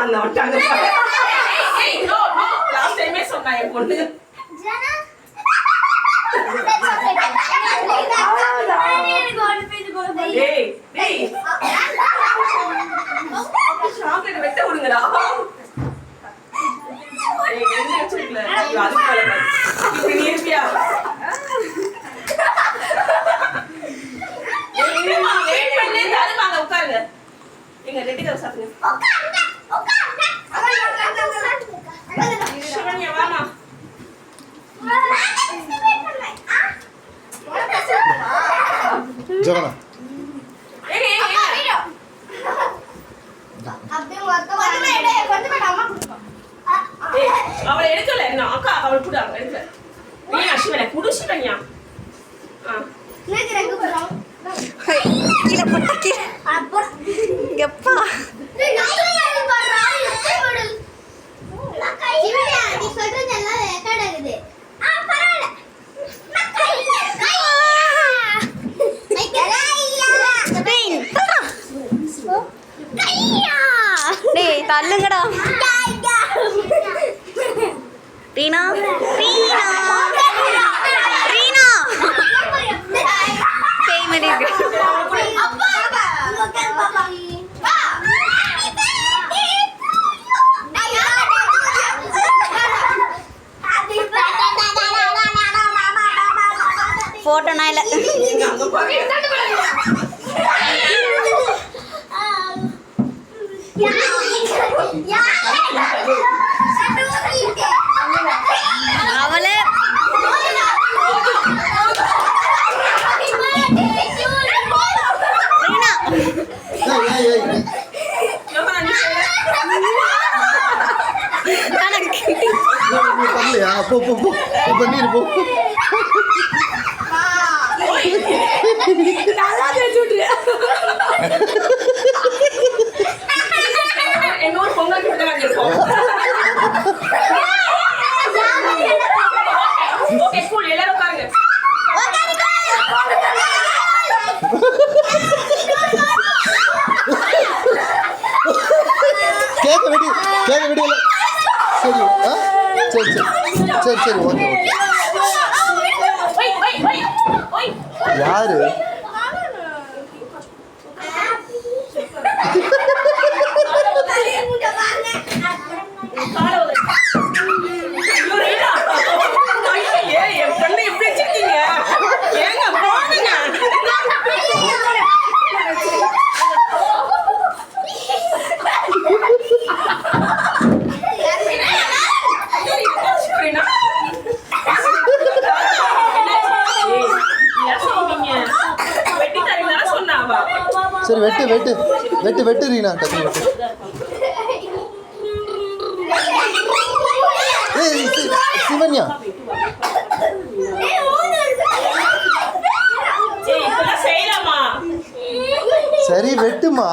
அந்த வட்டாங்க. ஏய் no no last டைமே சொன்னா என் பொண்ணு. ஜனா. ஏய் டேய். சாக்லேட் வெட்ட விடுங்கடா. ஏய் என்ன வச்சிருக்கல. அது போல. இப்படி நீர்பியா. ஏய்மா வெயிட் பண்ணு தருமாங்க உட்காருங்க. எங்க ரெடி கவ சாப்பிடுங்க. உட்காருங்க. சிவன்யா வாமா. ஜகனா ஏய் அவளை எடுக்கல என்ன அக்கா அவளை கூட அவளை எடுக்கல நீ அஸ்வினை குடு சிவன்யா கீழே போட்டா கீழே எப்பா டேய் தள்ளுங்கடா ரீனா ரீனா ரீனா பேய் மாதிரி இருக்கு போட்டோ நான் இல்லை அவளே போ போ போ பண்ணிரு போ என்னோட பொங்கல் கிட்ட ஓகே கூல் எல்லாரும் உட்காருங்க கேக்க விடு சரி சரி சரி ஓகே யாரு சரி வெட்டு ரீனா டக்கு வெட்டு ஏய் சிவன்யா சரி வெட்டுமா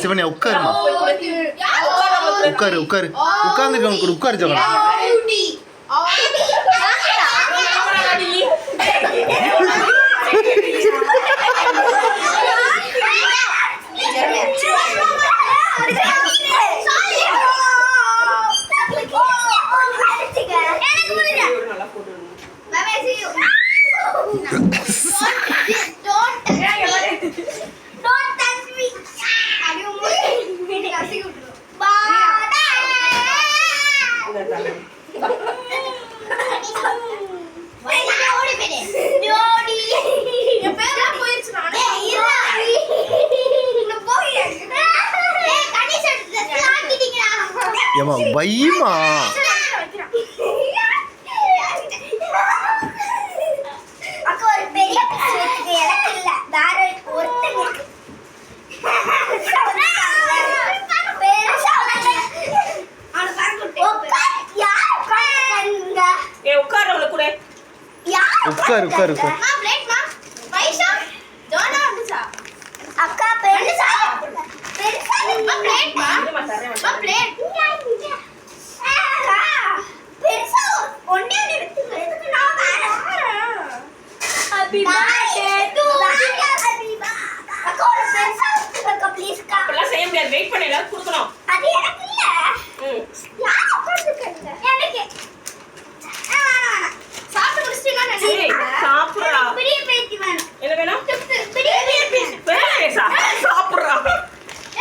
சிவன்யா உட்காருமா உட்கார்ந்துருக்கவங்க கூட உட்காரு ஜகனா ஏமா வைமா உட்காரு உட்காரு உட்காரு. மா பிளேட் மா வைஷா ஜோனா வந்துச்சா அக்கா பெருசா பெருசா மா பிளேட் மா மா பிளேட் அக்கா பெருசா ஒண்ணே ஒண்ணு எடுத்து எதுக்கு நான் வரேன் ஹாப்பி பர்த்டே டு ஹாபிபா அக்கா ஒரு பெருசா அக்கா ப்ளீஸ் அக்கா அப்பலாம் செய்ய முடியாது வெயிட் பண்ணி எல்லாரும் கொடுக்கணும் அது எனக்கு இல்ல யார் உட்கார்ந்துக்கங்க எனக்கு சாப்பிட்டு முடிச்சிட்டீங்க நான் சரி நினைக்கிறேன் சாப்பிடுறா பெரிய பேத்தி வேணும் என்ன வேணும் பெரிய பேத்தி வேணாம் சாப்பிடுறா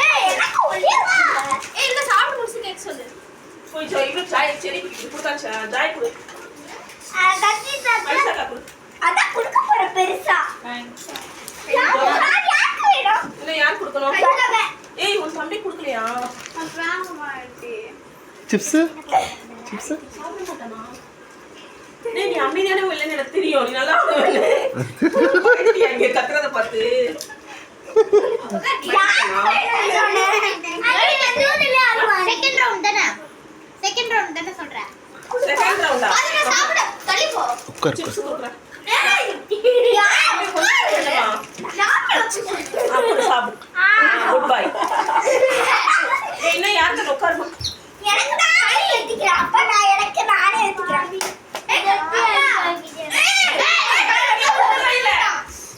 ஏய் எனக்கு ஒளியவா ஏய் இல்ல சாப்பிட்டு முடிச்சு கேக் சொல்லு போய் ஜாய் இவ்வளவு சாய் சரி கொடுத்தாச்சா ஜாய் கொடு கத்தி தாத்தா வைஷா கொடு அத கொடுக்க போற பெருசா யாருக்கு வேணும் இல்ல யார் கொடுக்கணும் கையில ஏய் உன் தம்பி கொடுக்கலையா வாங்க மாட்டே சிப்ஸ் சிப்ஸ் சாப்பிட மாட்டானா டேய் நீ அமைதியான இல்லன்னு எனக்கு தெரியும் நீ நல்லா இங்க கத்துறத பார்த்து செகண்ட் ரவுண்ட் தானே சொல்றேன் செகண்ட் ரவுண்டா அதுல சாப்பிடு தள்ளி போ உட்காரு சிப்ஸ் உட்காரு. கொடுக்குறேன் ஏய் அப்படி சாப்பிடு குட் பை ஏய் இன்னும் யார்கிட்ட உட்காருமா எனக்கு நானே எடுத்துக்கிறேன் அப்ப நான் எனக்கு நானே எடுத்துக்கிறேன்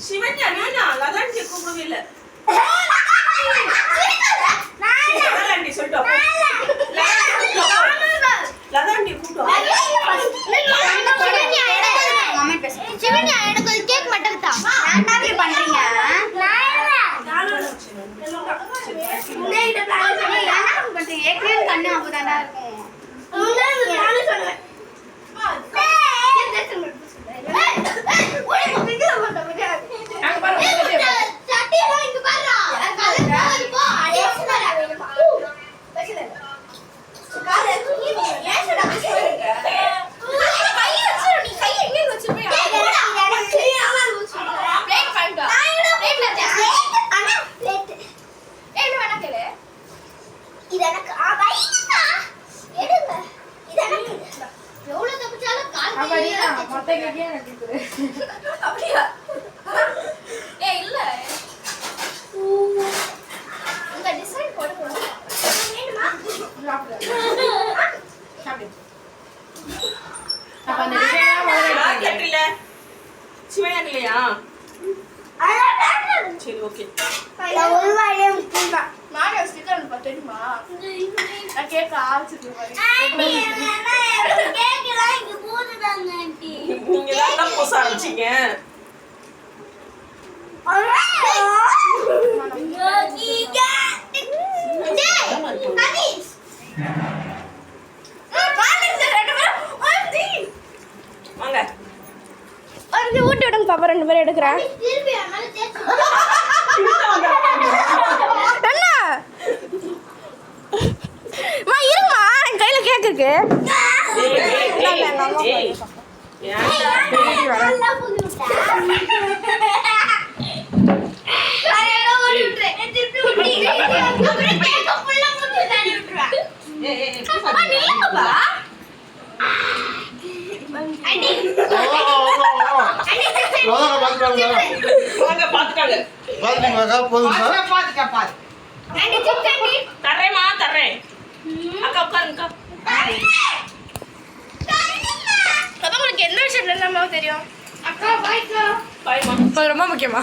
சிவன்யா நீனா லதாண்டி கூப்பிடவே இல்ல லதாண்டி சொல்லிட்டு லதாண்டி கூப்பிட்டு சிவன்யா எனக்கு ஒரு கேக் மட்டும் தான் வேண்டாமே பண்றீங்க கேட்டில்ல சிவன்யா இல்லையா சரி ஓகே ஒரு வாழையே முக்கியம் மாடா ஸ்டிக்கர் பா தெரியுமா நான் கேக்க ஆரம்பிச்சிட்டேன் நீங்க தான் போச ஆரம்பிச்சீங்க வாங்க ஊட்டி விடுங்க பாப்பா, 2 பேரும் எடுக்கிறேன். என்ன மா இருமா, என் கையில கேக் இருக்கு. பாத்துட்டீங்களா போதுமா? தர்றேம்மா தர்றேன். அக்கா உட்காருங்க. உங்களுக்கு எந்த விஷயத்துல தெரியும்? பாய்மா. ரொம்ப முக்கியமா?